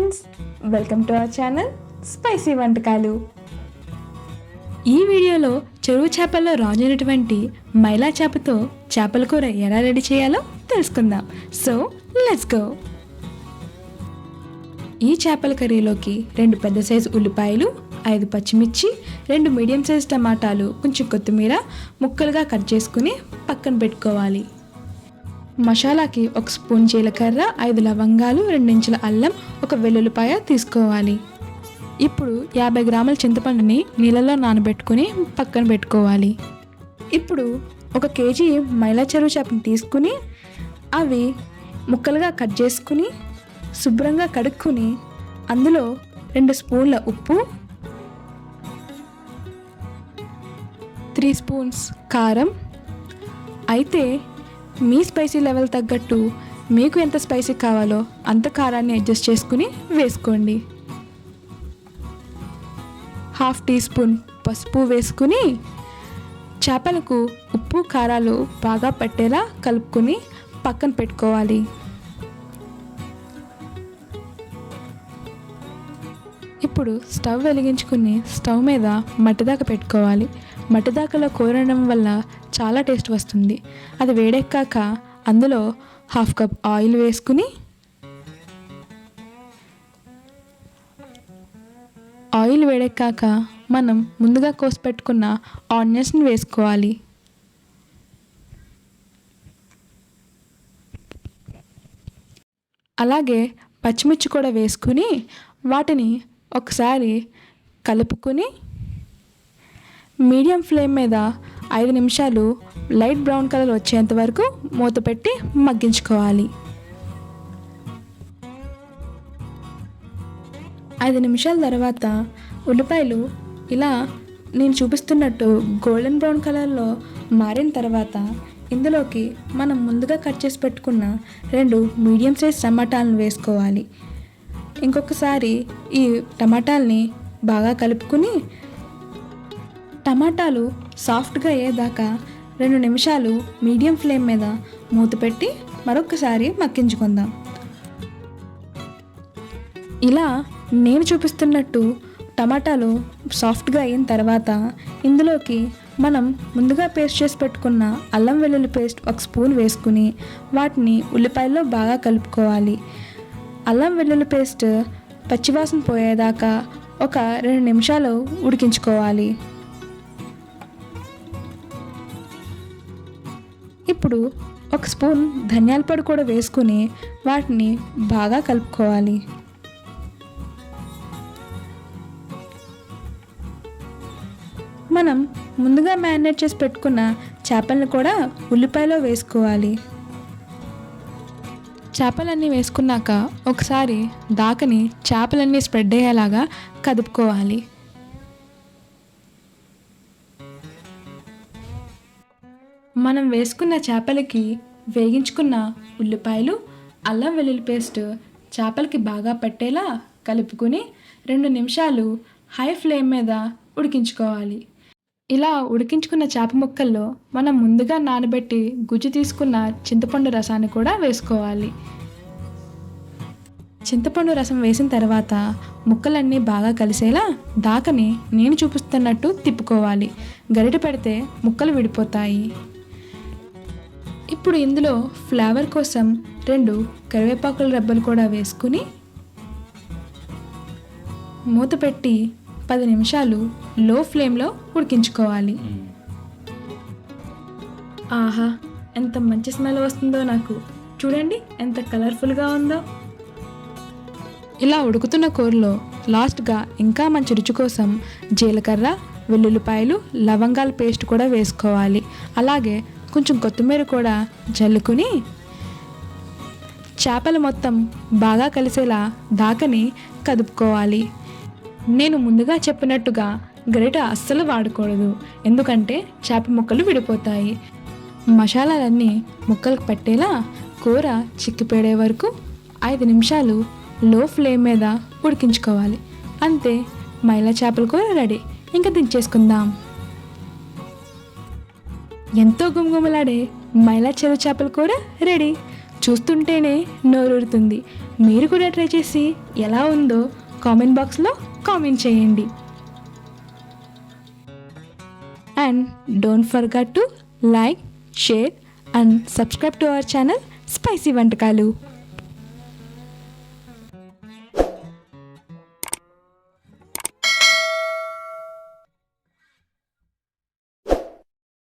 Friends, welcome to our channel spicy వంటకాలు. ఈ వీడియోలో చెరువు చేపల్లో రాజు అయినటువంటి మైలా చేపతో చేపల కూర ఎలా రెడీ చేయాలో తెలుసుకుందాం. So let's go. ఈ చేపల కర్రీలోకి 2 పెద్ద సైజు ఉల్లిపాయలు, 5 పచ్చిమిర్చి, 2 మీడియం సైజు టమాటాలు, కొంచెం కొత్తిమీర ముక్కలుగా కట్ చేసుకుని పక్కన పెట్టుకోవాలి. మసాలాకి 1 స్పూన్ జీలకర్ర, 5 లవంగాలు, 2 ఇంచుల అల్లం, 1 వెల్లుల్లిపాయ తీసుకోవాలి. ఇప్పుడు 50 గ్రాముల చింతపండుని నీళ్ళలో నానబెట్టుకుని పక్కన పెట్టుకోవాలి. ఇప్పుడు 1 కేజీ మైలా చెరువు చేపని తీసుకుని అవి ముక్కలుగా కట్ చేసుకుని శుభ్రంగా కడుక్కుని అందులో 2 స్పూన్ల ఉప్పు, 3 స్పూన్స్ కారం, అయితే మీ స్పైసీ లెవెల్ తగ్గట్టు మీకు ఎంత స్పైసీ కావాలో అంత కారాన్ని అడ్జస్ట్ చేసుకుని వేసుకోండి. 1/2 టీ స్పూన్ పసుపు వేసుకుని చేపలకు ఉప్పు కారాలు బాగా పట్టేలా కలుపుకొని పక్కన పెట్టుకోవాలి. ఇప్పుడు స్టవ్ వెలిగించుకుని స్టవ్ మీద మట్టిదాక పెట్టుకోవాలి. మట్టిదాకలో కూరడం వల్ల చాలా టేస్ట్ వస్తుంది. అది వేడెక్కాక అందులో 1/2 కప్ ఆయిల్ వేసుకుని ఆయిల్ వేడెక్కాక మనం ముందుగా కోసి పెట్టుకున్న ఆనియన్స్ని వేసుకోవాలి. అలాగే పచ్చిమిర్చి కూడా వేసుకుని వాటిని ఒకసారి కలుపుకుని మీడియం ఫ్లేమ్ మీద 5 నిమిషాలు లైట్ బ్రౌన్ కలర్ వచ్చేంత వరకు మూత పెట్టి మగ్గించుకోవాలి. 5 నిమిషాల తర్వాత ఉల్లిపాయలు ఇలా నేను చూపిస్తున్నట్టు గోల్డెన్ బ్రౌన్ కలర్లో మారిన తర్వాత ఇందులోకి మనం ముందుగా కట్ చేసి పెట్టుకున్న 2 మీడియం సైజ్ టమాటాలను వేసుకోవాలి. ఇంకొకసారి ఈ టమాటాలని బాగా కలుపుకుని టమాటాలు సాఫ్ట్గా అయ్యేదాకా 2 నిమిషాలు మీడియం ఫ్లేమ్ మీద మూత పెట్టి మరొకసారి మగ్గించుకుందాం. ఇలా నేను చూపిస్తున్నట్టు టమాటాలు సాఫ్ట్గా అయిన తర్వాత ఇందులోకి మనం ముందుగా పేస్ట్ చేసి పెట్టుకున్న అల్లం వెల్లుల్లి పేస్ట్ 1 స్పూన్ వేసుకుని వాటిని ఉల్లిపాయల్లో బాగా కలుపుకోవాలి. అల్లం వెల్లుల్లి పేస్ట్ పచ్చివాసన పోయేదాకా ఒక 2 నిమిషాలు ఉడికించుకోవాలి. ఇప్పుడు 1 స్పూన్ ధనియాల పొడి కూడా వేసుకుని వాటిని బాగా కలుపుకోవాలి. మనం ముందుగా మ్యారినేట్ చేసి పెట్టుకున్న చేపలను కూడా ఉల్లిపాయలో వేసుకోవాలి. చేపలన్నీ వేసుకున్నాక ఒకసారి దాకని చేపలన్నీ స్ప్రెడ్ అయ్యేలాగా కదుపుకోవాలి. మనం వేసుకున్న చేపలకి వేగించుకున్న ఉల్లిపాయలు, అల్లం వెల్లుల్లి పేస్ట్ చేపలకి బాగా పట్టేలా కలుపుకొని 2 నిమిషాలు హై ఫ్లేమ్ మీద ఉడికించుకోవాలి. ఇలా ఉడికించుకున్న చేప ముక్కల్లో మనం ముందుగా నానబెట్టి గుజ్జు తీసుకున్న చింతపండు రసాన్ని కూడా వేసుకోవాలి. చింతపండు రసం వేసిన తర్వాత ముక్కలన్నీ బాగా కలిసేలా దాకని నేను చూపిస్తున్నట్టు తిప్పుకోవాలి. గరిటె పెడితే ముక్కలు విడిపోతాయి. ఇప్పుడు ఇందులో ఫ్లేవర్ కోసం 2 కరివేపాకుల రెబ్బలు కూడా వేసుకుని మూత పెట్టి 10 నిమిషాలు లో ఫ్లేమ్లో ఉడికించుకోవాలి. ఆహా, ఎంత మంచి స్మెల్ వస్తుందో నాకు. చూడండి ఎంత కలర్ఫుల్గా ఉందో. ఇలా ఉడుకుతున్న కూరలో లాస్ట్గా ఇంకా మంచి రుచి కోసం జీలకర్ర, వెల్లుల్లిపాయలు, లవంగాల పేస్ట్ కూడా వేసుకోవాలి. అలాగే కొంచెం కొత్తిమీర కూడా జల్లుకుని చేపలు మొత్తం బాగా కలిసేలా దాకని కదుపుకోవాలి. నేను ముందుగా చెప్పినట్టుగా గరిటె అస్సలు వాడకూడదు, ఎందుకంటే చేప ముక్కలు విడిపోతాయి. మసాలాలన్నీ ముక్కలకు పట్టేలా కూర చిక్కిపోయే వరకు 5 నిమిషాలు లో ఫ్లేమ్ మీద ఉడికించుకోవాలి. అంతే, మైలా చేపల కూర రెడీ. ఇంకా దించేసుకుందాం. ఎంతో గుమగుమలాడే మైలా చెరువు చేపల కూర రెడీ. చూస్తుంటేనే నోరూరుతుంది. మీరు కూడా ట్రై చేసి ఎలా ఉందో కామెంట్ బాక్స్లో కామెంట్ చేయండి. And don't forget to like, share and subscribe to our channel spicy వంటకాలు.